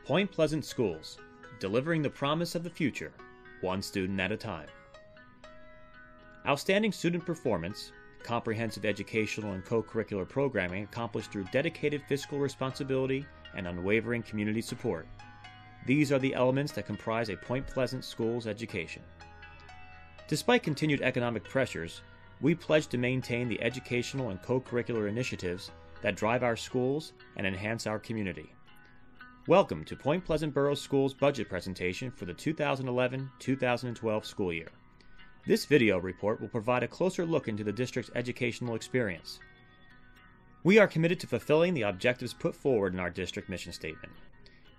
Point Pleasant Schools, delivering the promise of the future, one student at a time. Outstanding student performance, comprehensive educational and co-curricular programming accomplished through dedicated fiscal responsibility and unwavering community support. These are the elements that comprise a Point Pleasant Schools education. Despite continued economic pressures, we pledge to maintain the educational and co-curricular initiatives that drive our schools and enhance our community. Welcome to Point Pleasant Borough Schools budget presentation for the 2011-2012 school year. This video report will provide a closer look into the district's educational experience. We are committed to fulfilling the objectives put forward in our district mission statement.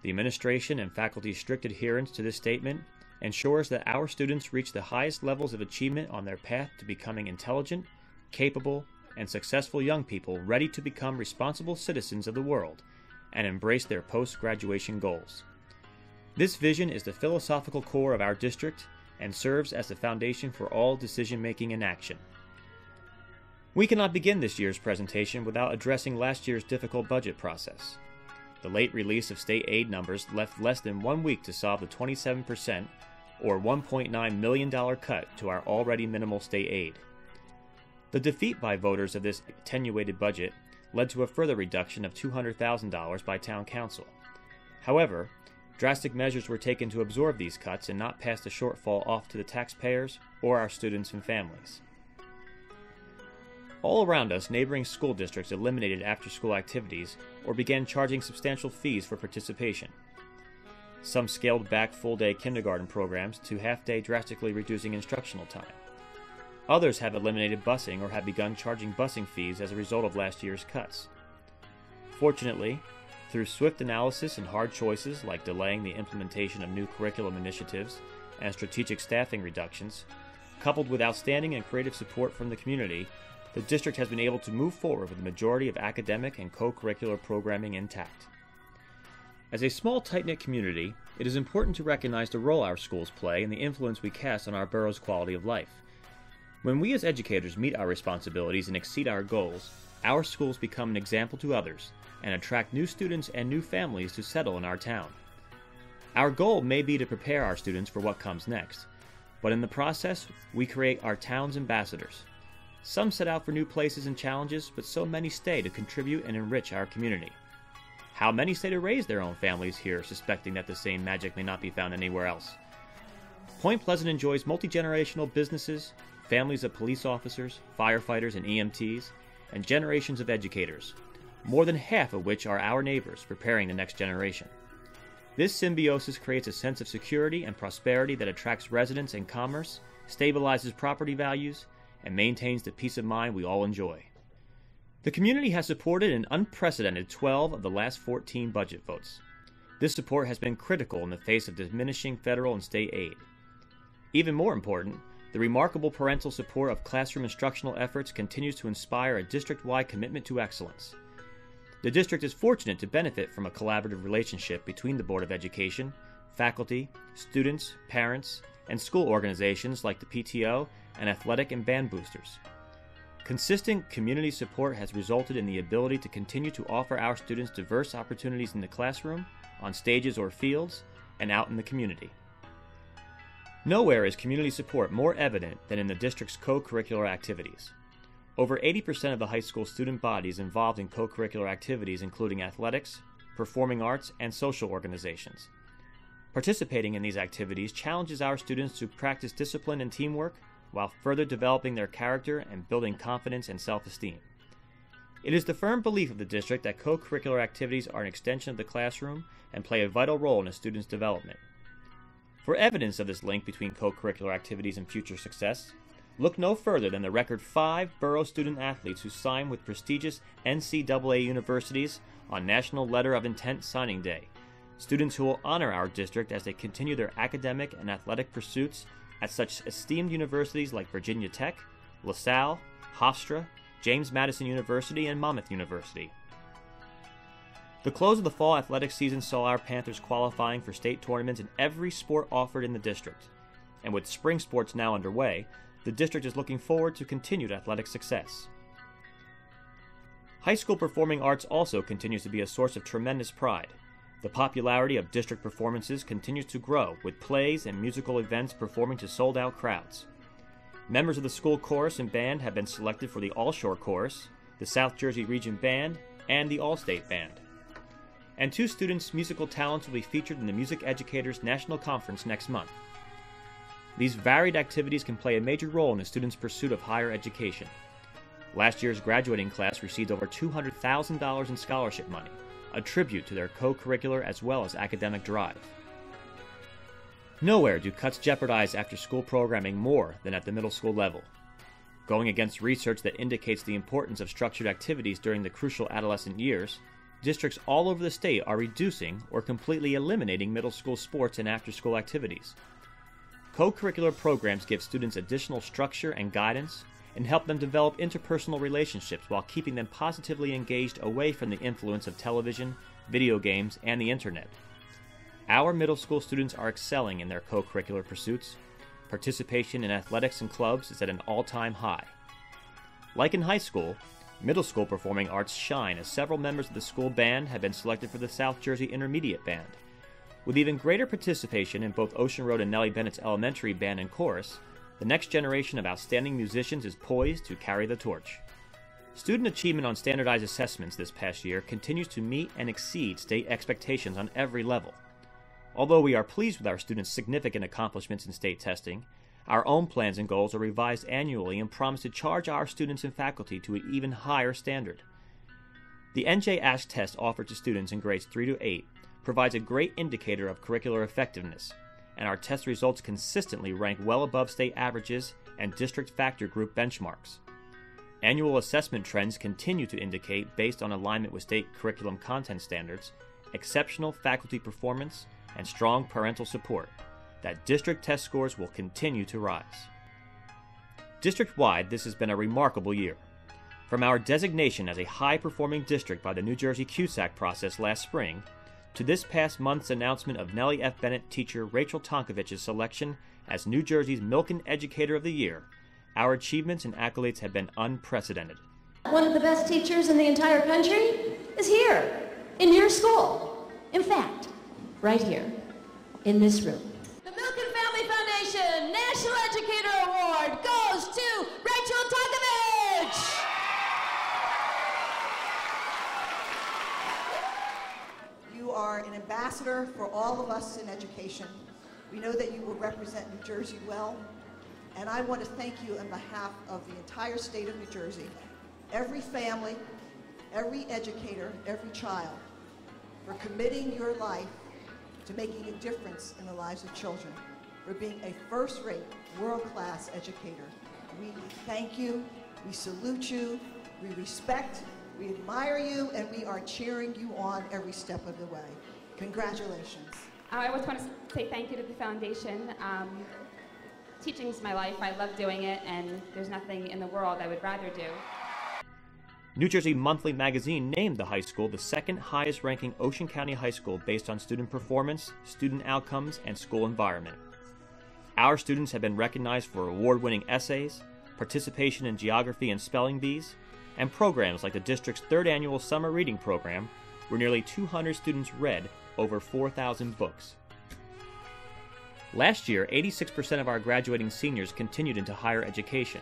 The administration and faculty's strict adherence to this statement ensures that our students reach the highest levels of achievement on their path to becoming intelligent, capable, and successful young people ready to become responsible citizens of the world and embrace their post-graduation goals. This vision is the philosophical core of our district and serves as the foundation for all decision-making and action. We cannot begin this year's presentation without addressing last year's difficult budget process. The late release of state aid numbers left less than 1 week to solve the 27% or $1.9 million cut to our already minimal state aid. The defeat by voters of this attenuated budget led to a further reduction of $200,000 by Town Council. However, drastic measures were taken to absorb these cuts and not pass the shortfall off to the taxpayers or our students and families. All around us, neighboring school districts eliminated after-school activities or began charging substantial fees for participation. Some scaled back full-day kindergarten programs to half-day, drastically reducing instructional time. Others have eliminated busing or have begun charging busing fees as a result of last year's cuts. Fortunately, through swift analysis and hard choices like delaying the implementation of new curriculum initiatives and strategic staffing reductions, coupled with outstanding and creative support from the community, the district has been able to move forward with the majority of academic and co-curricular programming intact. As a small, tight-knit community, it is important to recognize the role our schools play and the influence we cast on our borough's quality of life. When we as educators meet our responsibilities and exceed our goals, our schools become an example to others and attract new students and new families to settle in our town. Our goal may be to prepare our students for what comes next, but in the process, we create our town's ambassadors. Some set out for new places and challenges, but so many stay to contribute and enrich our community. How many stay to raise their own families here, suspecting that the same magic may not be found anywhere else? Point Pleasant enjoys multi-generational businesses, families of police officers, firefighters, and EMTs, and generations of educators, more than half of which are our neighbors preparing the next generation. This symbiosis creates a sense of security and prosperity that attracts residents and commerce, stabilizes property values, and maintains the peace of mind we all enjoy. The community has supported an unprecedented 12 of the last 14 budget votes. This support has been critical in the face of diminishing federal and state aid. Even more important, the remarkable parental support of classroom instructional efforts continues to inspire a district-wide commitment to excellence. The district is fortunate to benefit from a collaborative relationship between the Board of Education, faculty, students, parents, and school organizations like the PTO and athletic and band boosters. Consistent community support has resulted in the ability to continue to offer our students diverse opportunities in the classroom, on stages or fields, and out in the community. Nowhere is community support more evident than in the district's co-curricular activities. Over 80% of the high school student body is involved in co-curricular activities including athletics, performing arts, and social organizations. Participating in these activities challenges our students to practice discipline and teamwork while further developing their character and building confidence and self-esteem. It is the firm belief of the district that co-curricular activities are an extension of the classroom and play a vital role in a student's development. For evidence of this link between co-curricular activities and future success, look no further than the record 5 borough student athletes who signed with prestigious NCAA universities on National Letter of Intent Signing Day, students who will honor our district as they continue their academic and athletic pursuits at such esteemed universities like Virginia Tech, LaSalle, Hofstra, James Madison University, and Monmouth University. The close of the fall athletics season saw our Panthers qualifying for state tournaments in every sport offered in the district, and with spring sports now underway, the district is looking forward to continued athletic success. High school performing arts also continues to be a source of tremendous pride. The popularity of district performances continues to grow, with plays and musical events performing to sold-out crowds. Members of the school chorus and band have been selected for the All-Shore Chorus, the South Jersey Region Band, and the All-State Band. And 2 students' musical talents will be featured in the Music Educators National Conference next month. These varied activities can play a major role in a student's pursuit of higher education. Last year's graduating class received over $200,000 in scholarship money, a tribute to their co-curricular as well as academic drive. Nowhere do cuts jeopardize after-school programming more than at the middle school level. Going against research that indicates the importance of structured activities during the crucial adolescent years, districts all over the state are reducing or completely eliminating middle school sports and after-school activities. Co-curricular programs give students additional structure and guidance and help them develop interpersonal relationships while keeping them positively engaged away from the influence of television, video games, and the internet. Our middle school students are excelling in their co-curricular pursuits. Participation in athletics and clubs is at an all-time high. Like in high school, middle school performing arts shine as several members of the school band have been selected for the South Jersey Intermediate Band. With even greater participation in both Ocean Road and Nellie Bennett's elementary band and chorus, the next generation of outstanding musicians is poised to carry the torch. Student achievement on standardized assessments this past year continues to meet and exceed state expectations on every level. Although we are pleased with our students' significant accomplishments in state testing, our own plans and goals are revised annually and promise to charge our students and faculty to an even higher standard. The NJ Ask test offered to students in grades 3 to 8 provides a great indicator of curricular effectiveness, and our test results consistently rank well above state averages and district factor group benchmarks. Annual assessment trends continue to indicate, based on alignment with state curriculum content standards, exceptional faculty performance, and strong parental support, that district test scores will continue to rise. District-wide, this has been a remarkable year. From our designation as a high-performing district by the New Jersey CUSAC process last spring, to this past month's announcement of Nellie F. Bennett teacher Rachel Tonkovich's selection as New Jersey's Milken Educator of the Year, our achievements and accolades have been unprecedented. One of the best teachers in the entire country is here, in your school. In fact, right here, in this room. The Milken Family Foundation National Educator Award goes to Rachel Tonkovich! You are an ambassador for all of us in education. We know that you will represent New Jersey well, and I want to thank you on behalf of the entire state of New Jersey, every family, every educator, every child, for committing your life to making a difference in the lives of children, for being a first-rate, world-class educator. We thank you, we salute you, we respect, we admire you, and we are cheering you on every step of the way. Congratulations. I just want to say thank you to the foundation. Teaching is my life. I love doing it, and there's nothing in the world I would rather do. New Jersey Monthly Magazine named the high school the second highest ranking Ocean County high school based on student performance, student outcomes, and school environment. Our students have been recognized for award-winning essays, participation in geography and spelling bees, and programs like the district's 3rd annual summer reading program, where nearly 200 students read over 4,000 books. Last year, 86% of our graduating seniors continued into higher education,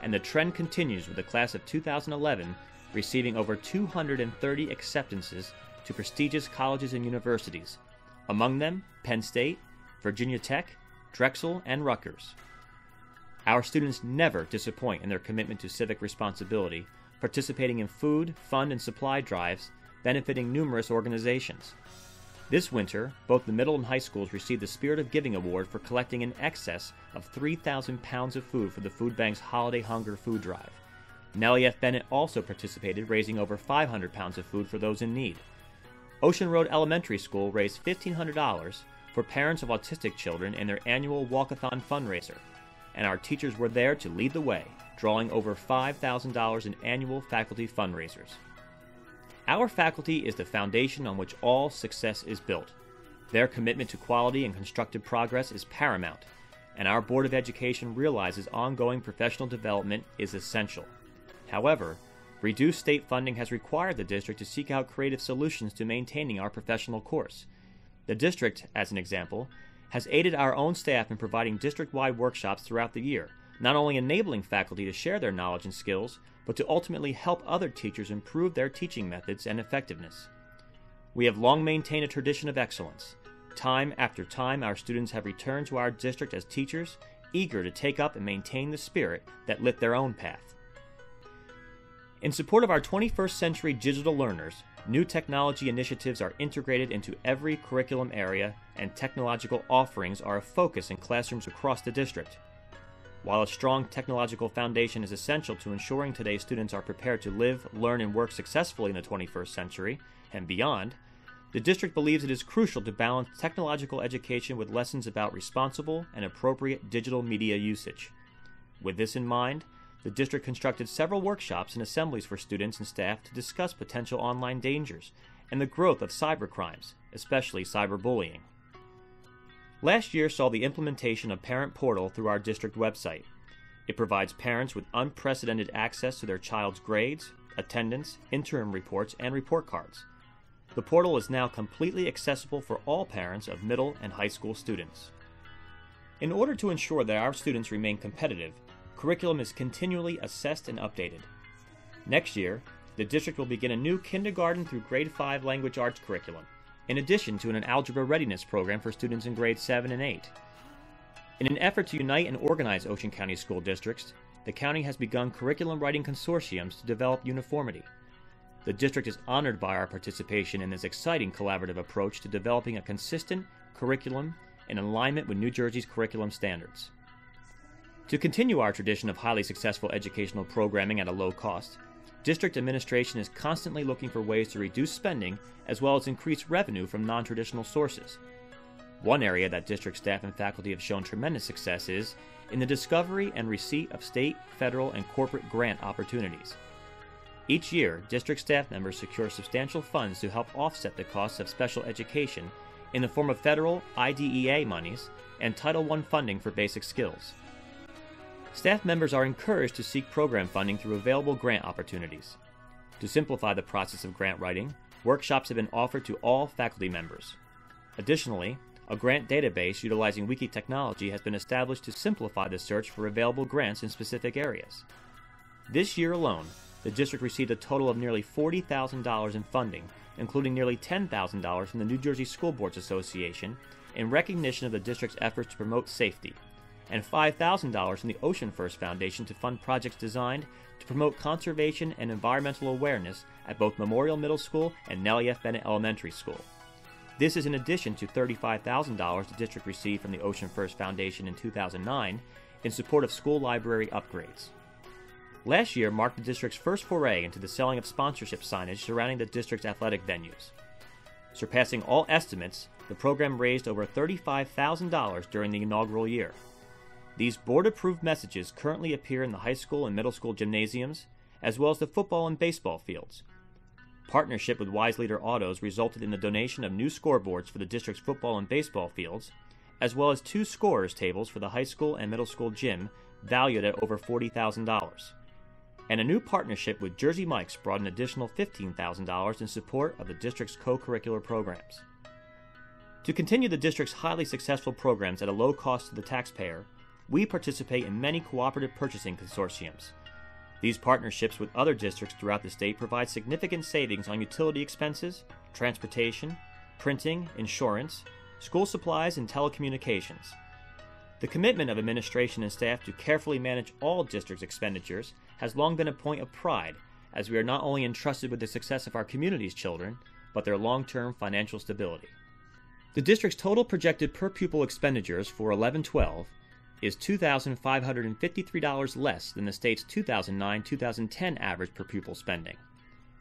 and the trend continues with the class of 2011 receiving over 230 acceptances to prestigious colleges and universities, among them Penn State, Virginia Tech, Drexel, and Rutgers. Our students never disappoint in their commitment to civic responsibility, participating in food, fund, and supply drives, benefiting numerous organizations. This winter, both the middle and high schools received the Spirit of Giving Award for collecting in excess of 3,000 pounds of food for the Food Bank's Holiday Hunger Food Drive. Nellie F. Bennett also participated, raising over 500 pounds of food for those in need. Ocean Road Elementary School raised $1,500 for parents of autistic children in their annual walkathon fundraiser, and our teachers were there to lead the way, drawing over $5,000 in annual faculty fundraisers. Our faculty is the foundation on which all success is built. Their commitment to quality and constructive progress is paramount, and our Board of Education realizes ongoing professional development is essential. However, Reduced state funding has required the district to seek out creative solutions to maintaining our professional course. The district, as an example, has aided our own staff in providing district-wide workshops throughout the year, not only enabling faculty to share their knowledge and skills, but to ultimately help other teachers improve their teaching methods and effectiveness. We have long maintained a tradition of excellence. Time after time, our students have returned to our district as teachers, eager to take up and maintain the spirit that lit their own path. In support of our 21st century digital learners, new technology initiatives are integrated into every curriculum area, and technological offerings are a focus in classrooms across the district. While a strong technological foundation is essential to ensuring today's students are prepared to live, learn, and work successfully in the 21st century and beyond, the district believes it is crucial to balance technological education with lessons about responsible and appropriate digital media usage. With this in mind, the district constructed several workshops and assemblies for students and staff to discuss potential online dangers and the growth of cybercrimes, especially cyberbullying. Last year saw the implementation of Parent Portal through our district website. It provides parents with unprecedented access to their child's grades, attendance, interim reports, and report cards. The portal is now completely accessible for all parents of middle and high school students. In order to ensure that our students remain competitive, curriculum is continually assessed and updated. Next year, the district will begin a new kindergarten through grade 5 language arts curriculum, in addition to an algebra readiness program for students in grades 7 and 8. In an effort to unite and organize Ocean County school districts, the county has begun curriculum writing consortiums to develop uniformity. The district is honored by our participation in this exciting collaborative approach to developing a consistent curriculum in alignment with New Jersey's curriculum standards. To continue our tradition of highly successful educational programming at a low cost, district administration is constantly looking for ways to reduce spending as well as increase revenue from non-traditional sources. One area that district staff and faculty have shown tremendous success is in the discovery and receipt of state, federal, and corporate grant opportunities. Each year, district staff members secure substantial funds to help offset the costs of special education in the form of federal IDEA monies and Title I funding for basic skills. Staff members are encouraged to seek program funding through available grant opportunities. To simplify the process of grant writing, workshops have been offered to all faculty members. Additionally, a grant database utilizing wiki technology has been established to simplify the search for available grants in specific areas. This year alone, the district received a total of nearly $40,000 in funding, including nearly $10,000 from the New Jersey School Boards Association in recognition of the district's efforts to promote safety, and $5,000 from the Ocean First Foundation to fund projects designed to promote conservation and environmental awareness at both Memorial Middle School and Nellie F. Bennett Elementary School. This is in addition to $35,000 the district received from the Ocean First Foundation in 2009 in support of school library upgrades. Last year marked the district's first foray into the selling of sponsorship signage surrounding the district's athletic venues. Surpassing all estimates, the program raised over $35,000 during the inaugural year. These board-approved messages currently appear in the high school and middle school gymnasiums, as well as the football and baseball fields. Partnership with Wise Leader Autos resulted in the donation of new scoreboards for the district's football and baseball fields, as well as 2 scorers tables for the high school and middle school gym, valued at over $40,000. And a new partnership with Jersey Mike's brought an additional $15,000 in support of the district's co-curricular programs. To continue the district's highly successful programs at a low cost to the taxpayer, we participate in many cooperative purchasing consortiums. These partnerships with other districts throughout the state provide significant savings on utility expenses, transportation, printing, insurance, school supplies, and telecommunications. The commitment of administration and staff to carefully manage all districts' expenditures has long been a point of pride, as we are not only entrusted with the success of our community's children, but their long-term financial stability. The district's total projected per-pupil expenditures for 11-12 is $2,553 less than the state's 2009-2010 average per pupil spending.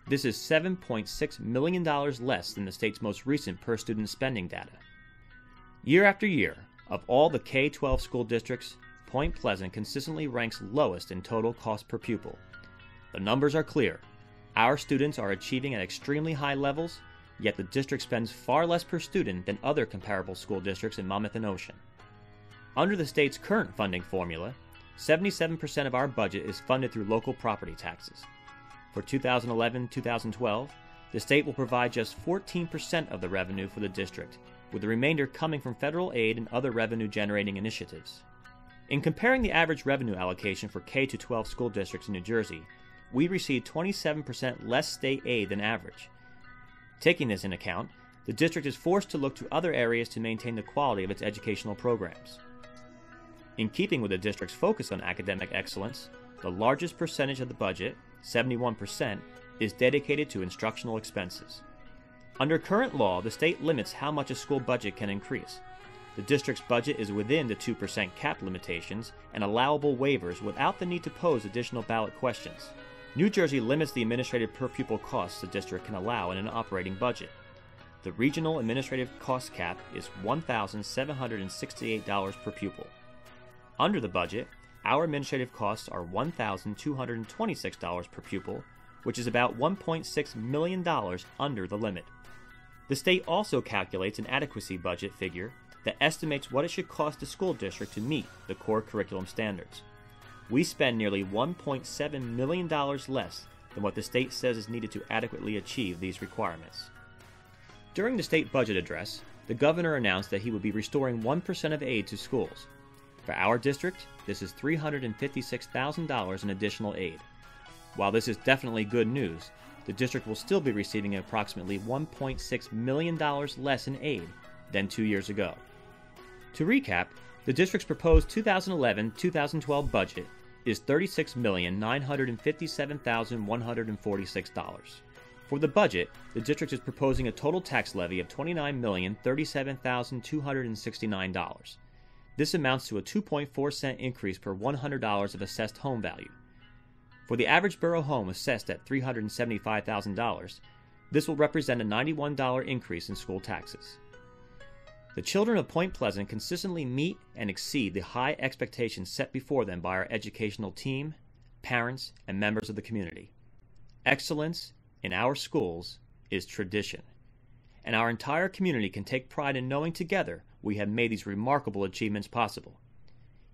This is $7.6 million less than the state's most recent per-student spending data. Year after year, of all the K-12 school districts, Point Pleasant consistently ranks lowest in total cost per pupil. The numbers are clear. Our students are achieving at extremely high levels, yet the district spends far less per student than other comparable school districts in Monmouth and Ocean. Under the state's current funding formula, 77% of our budget is funded through local property taxes. For 2011-2012, the state will provide just 14% of the revenue for the district, with the remainder coming from federal aid and other revenue-generating initiatives. In comparing the average revenue allocation for K-12 school districts in New Jersey, we received 27% less state aid than average. Taking this into account, the district is forced to look to other areas to maintain the quality of its educational programs. In keeping with the district's focus on academic excellence, the largest percentage of the budget, 71%, is dedicated to instructional expenses. Under current law, the state limits how much a school budget can increase. The district's budget is within the 2% cap limitations and allowable waivers without the need to pose additional ballot questions. New Jersey limits the administrative per-pupil costs the district can allow in an operating budget. The regional administrative cost cap is $1,768 per pupil. Under the budget, our administrative costs are $1,226 per pupil, which is about $1.6 million under the limit. The state also calculates an adequacy budget figure that estimates what it should cost the school district to meet the core curriculum standards. We spend nearly $1.7 million less than what the state says is needed to adequately achieve these requirements. During the state budget address, the governor announced that he would be restoring 1% of aid to schools. For our district, this is $356,000 in additional aid. While this is definitely good news, the district will still be receiving approximately $1.6 million less in aid than 2 years ago. To recap, the district's proposed 2011-2012 budget is $36,957,146. For the budget, the district is proposing a total tax levy of $29,037,269. This amounts to a 2.4-cent increase per $100 of assessed home value. For the average borough home assessed at $375,000, this will represent a $91 increase in school taxes. The children of Point Pleasant consistently meet and exceed the high expectations set before them by our educational team, parents, and members of the community. Excellence in our schools is tradition, and our entire community can take pride in knowing together we have made these remarkable achievements possible.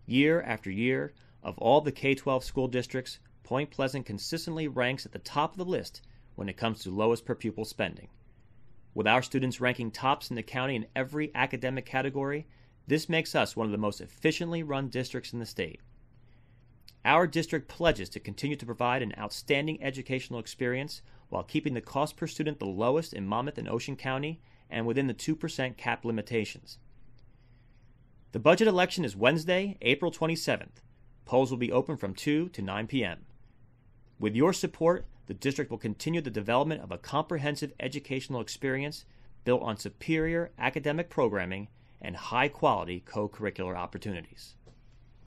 Year after year, of all the K-12 school districts, Point Pleasant consistently ranks at the top of the list when it comes to lowest per pupil spending. With our students ranking tops in the county in every academic category, this makes us one of the most efficiently run districts in the state. Our district pledges to continue to provide an outstanding educational experience while keeping the cost per student the lowest in Monmouth and Ocean County and within the 2% cap limitations. The budget election is Wednesday, April 27th. Polls will be open from 2 to 9 p.m. With your support, the district will continue the development of a comprehensive educational experience built on superior academic programming and high-quality co-curricular opportunities.